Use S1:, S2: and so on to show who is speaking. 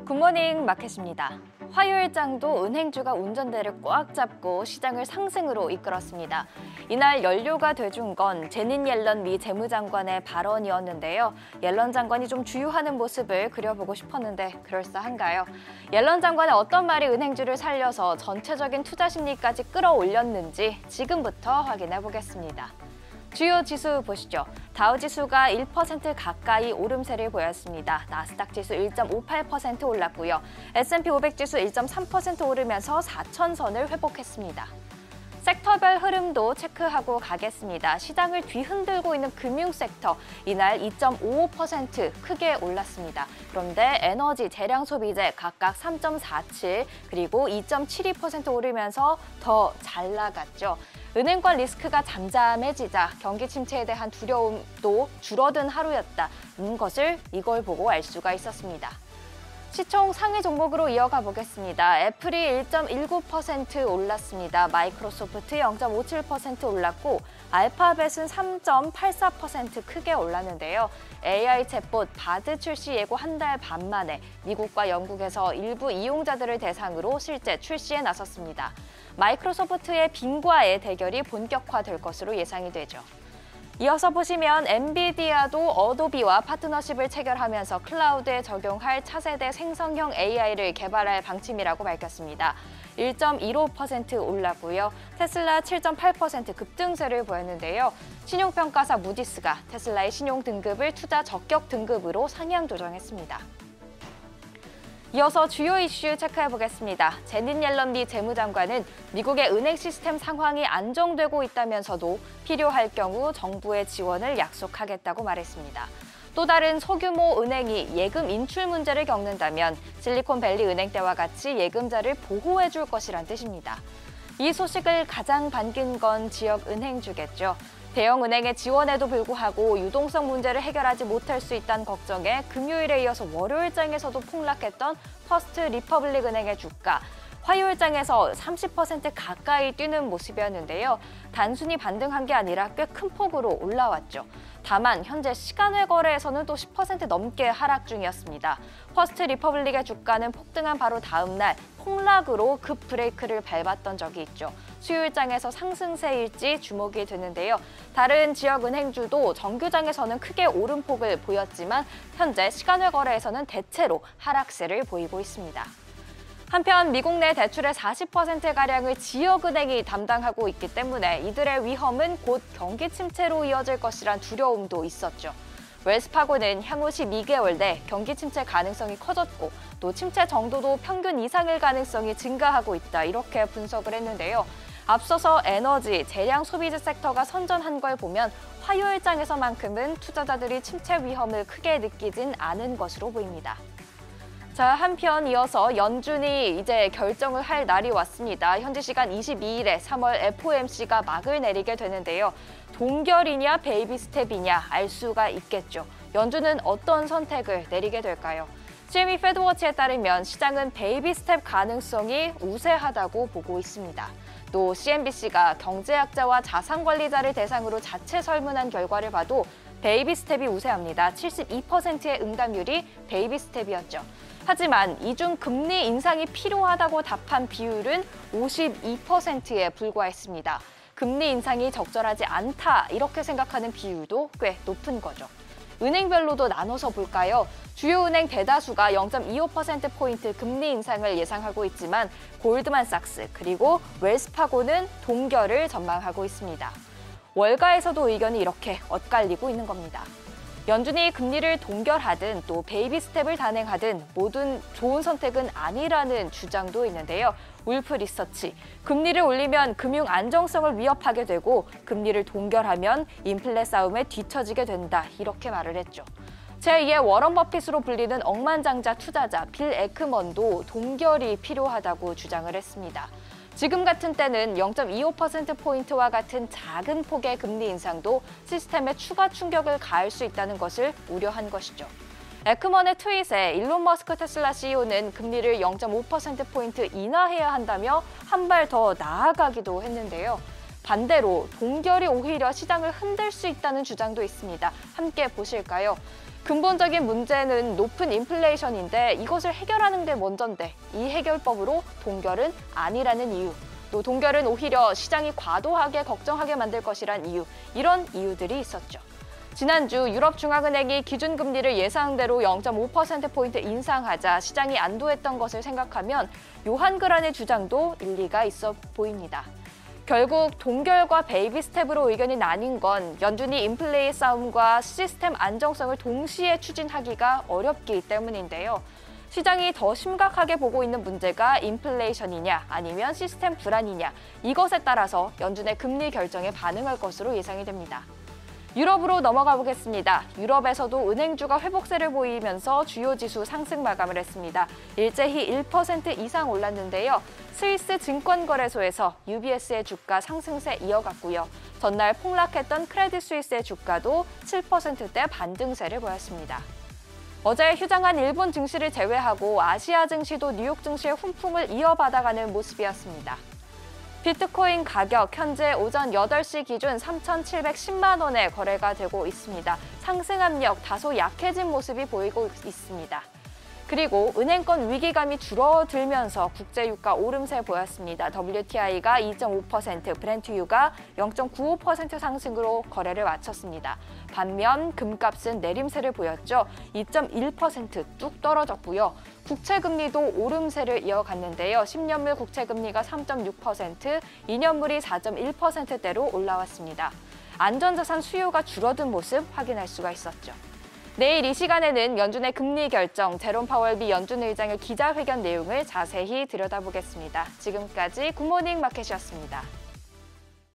S1: 굿모닝 마켓입니다. 화요일장도 은행주가 운전대를 꽉 잡고 시장을 상승으로 이끌었습니다. 이날 연료가 돼준 건 제닛 옐런 미 재무장관의 발언이었는데요. 옐런 장관이 좀 주유하는 모습을 그려보고 싶었는데 그럴싸한가요? 옐런 장관의 어떤 말이 은행주를 살려서 전체적인 투자 심리까지 끌어올렸는지 지금부터 확인해 보겠습니다. 주요 지수 보시죠. 다우 지수가 1% 가까이 오름세를 보였습니다. 나스닥 지수 1.58% 올랐고요. S&P 500 지수 1.3% 오르면서 4,000선을 회복했습니다. 섹터별 흐름도 체크하고 가겠습니다. 시장을 뒤흔들고 있는 금융섹터, 이날 2.55% 크게 올랐습니다. 그런데 에너지, 재량 소비재 각각 3.47 그리고 2.72% 오르면서 더 잘 나갔죠. 은행권 리스크가 잠잠해지자 경기 침체에 대한 두려움도 줄어든 하루였다는 것을 이걸 보고 알 수가 있었습니다. 시총 상위 종목으로 이어가 보겠습니다. 애플이 1.19% 올랐습니다. 마이크로소프트 0.57% 올랐고 알파벳은 3.84% 크게 올랐는데요. AI 챗봇 바드 출시 예고 한 달 반 만에 미국과 영국에서 일부 이용자들을 대상으로 실제 출시에 나섰습니다. 마이크로소프트의 빙과의 대결이 본격화될 것으로 예상이 되죠. 이어서 보시면 엔비디아도 어도비와 파트너십을 체결하면서 클라우드에 적용할 차세대 생성형 AI를 개발할 방침이라고 밝혔습니다. 1.15% 올랐고요. 테슬라 7.8% 급등세를 보였는데요. 신용평가사 무디스가 테슬라의 신용 등급을 투자 적격 등급으로 상향 조정했습니다. 이어서 주요 이슈 체크해보겠습니다. 제닛 옐런 미 재무장관은 미국의 은행 시스템 상황이 안정되고 있다면서도 필요할 경우 정부의 지원을 약속하겠다고 말했습니다. 또 다른 소규모 은행이 예금 인출 문제를 겪는다면 실리콘밸리 은행 때와 같이 예금자를 보호해줄 것이란 뜻입니다. 이 소식을 가장 반긴 건 지역 은행주겠죠. 대형 은행의 지원에도 불구하고 유동성 문제를 해결하지 못할 수 있다는 걱정에 금요일에 이어서 월요일장에서도 폭락했던 퍼스트 리퍼블릭 은행의 주가, 화요일장에서 30% 가까이 뛰는 모습이었는데요. 단순히 반등한 게 아니라 꽤 큰 폭으로 올라왔죠. 다만 현재 시간외 거래에서는 또 10% 넘게 하락 중이었습니다. 퍼스트 리퍼블릭의 주가는 폭등한 바로 다음 날 폭락으로 급 브레이크를 밟았던 적이 있죠. 수요일장에서 상승세일지 주목이 되는데요. 다른 지역 은행주도 정규장에서는 크게 오름폭을 보였지만 현재 시간외 거래에서는 대체로 하락세를 보이고 있습니다. 한편 미국 내 대출의 40%가량을 지역은행이 담당하고 있기 때문에 이들의 위험은 곧 경기 침체로 이어질 것이란 두려움도 있었죠. 웰스파고는 향후 12개월 내 경기 침체 가능성이 커졌고 또 침체 정도도 평균 이상일 가능성이 증가하고 있다, 이렇게 분석을 했는데요. 앞서서 에너지, 재량 소비재 섹터가 선전한 걸 보면 화요일장에서만큼은 투자자들이 침체 위험을 크게 느끼진 않은 것으로 보입니다. 자, 한편 이어서 연준이 이제 결정을 할 날이 왔습니다. 현지 시간 22일에 3월 FOMC가 막을 내리게 되는데요. 동결이냐 베이비 스텝이냐 알 수가 있겠죠. 연준은 어떤 선택을 내리게 될까요? CME 패드워치에 따르면 시장은 베이비 스텝 가능성이 우세하다고 보고 있습니다. 또 CNBC가 경제학자와 자산관리자를 대상으로 자체 설문한 결과를 봐도 베이비 스텝이 우세합니다. 72%의 응답률이 베이비 스텝이었죠. 하지만 이중 금리 인상이 필요하다고 답한 비율은 52%에 불과했습니다. 금리 인상이 적절하지 않다, 이렇게 생각하는 비율도 꽤 높은 거죠. 은행별로도 나눠서 볼까요? 주요 은행 대다수가 0.25%포인트 금리 인상을 예상하고 있지만 골드만삭스 그리고 웰스파고는 동결을 전망하고 있습니다. 월가에서도 의견이 이렇게 엇갈리고 있는 겁니다. 연준이 금리를 동결하든 또 베이비 스텝을 단행하든 모든 좋은 선택은 아니라는 주장도 있는데요. 울프 리서치, 금리를 올리면 금융 안정성을 위협하게 되고 금리를 동결하면 인플레 싸움에 뒤처지게 된다, 이렇게 말을 했죠. 제2의 워런 버핏으로 불리는 억만장자 투자자 빌 에크먼도 동결이 필요하다고 주장을 했습니다. 지금 같은 때는 0.25%포인트와 같은 작은 폭의 금리 인상도 시스템에 추가 충격을 가할 수 있다는 것을 우려한 것이죠. 에크먼의 트윗에 일론 머스크 테슬라 CEO는 금리를 0.5%포인트 인하해야 한다며 한 발 더 나아가기도 했는데요. 반대로 동결이 오히려 시장을 흔들 수 있다는 주장도 있습니다. 함께 보실까요? 근본적인 문제는 높은 인플레이션인데 이것을 해결하는 게 먼저인데 이 해결법으로 동결은 아니라는 이유, 또 동결은 오히려 시장이 과도하게 걱정하게 만들 것이란 이유, 이런 이유들이 있었죠. 지난주 유럽중앙은행이 기준금리를 예상대로 0.5%포인트 인상하자 시장이 안도했던 것을 생각하면 요한그란의 주장도 일리가 있어 보입니다. 결국 동결과 베이비 스텝으로 의견이 나뉜 건 연준이 인플레이 싸움과 시스템 안정성을 동시에 추진하기가 어렵기 때문인데요. 시장이 더 심각하게 보고 있는 문제가 인플레이션이냐 아니면 시스템 불안이냐, 이것에 따라서 연준의 금리 결정에 반응할 것으로 예상이 됩니다. 유럽으로 넘어가 보겠습니다. 유럽에서도 은행주가 회복세를 보이면서 주요 지수 상승 마감을 했습니다. 일제히 1% 이상 올랐는데요. 스위스 증권거래소에서 UBS의 주가 상승세 이어갔고요. 전날 폭락했던 크레딧 스위스의 주가도 7%대 반등세를 보였습니다. 어제 휴장한 일본 증시를 제외하고 아시아 증시도 뉴욕 증시의 훈풍을 이어받아가는 모습이었습니다. 비트코인 가격 현재 오전 8시 기준 3,710만 원에 거래가 되고 있습니다. 상승 압력 다소 약해진 모습이 보이고 있습니다. 그리고 은행권 위기감이 줄어들면서 국제유가 오름세 보였습니다. WTI가 2.5%, 브렌트유가 0.95% 상승으로 거래를 마쳤습니다. 반면 금값은 내림세를 보였죠. 2.1% 뚝 떨어졌고요. 국채금리도 오름세를 이어갔는데요. 10년물 국채금리가 3.6%, 2년물이 4.1%대로 올라왔습니다. 안전자산 수요가 줄어든 모습 확인할 수가 있었죠. 내일 이 시간에는 연준의 금리 결정, 제롬 파월 미 연준 의장의 기자회견 내용을 자세히 들여다보겠습니다. 지금까지 굿모닝 마켓이었습니다.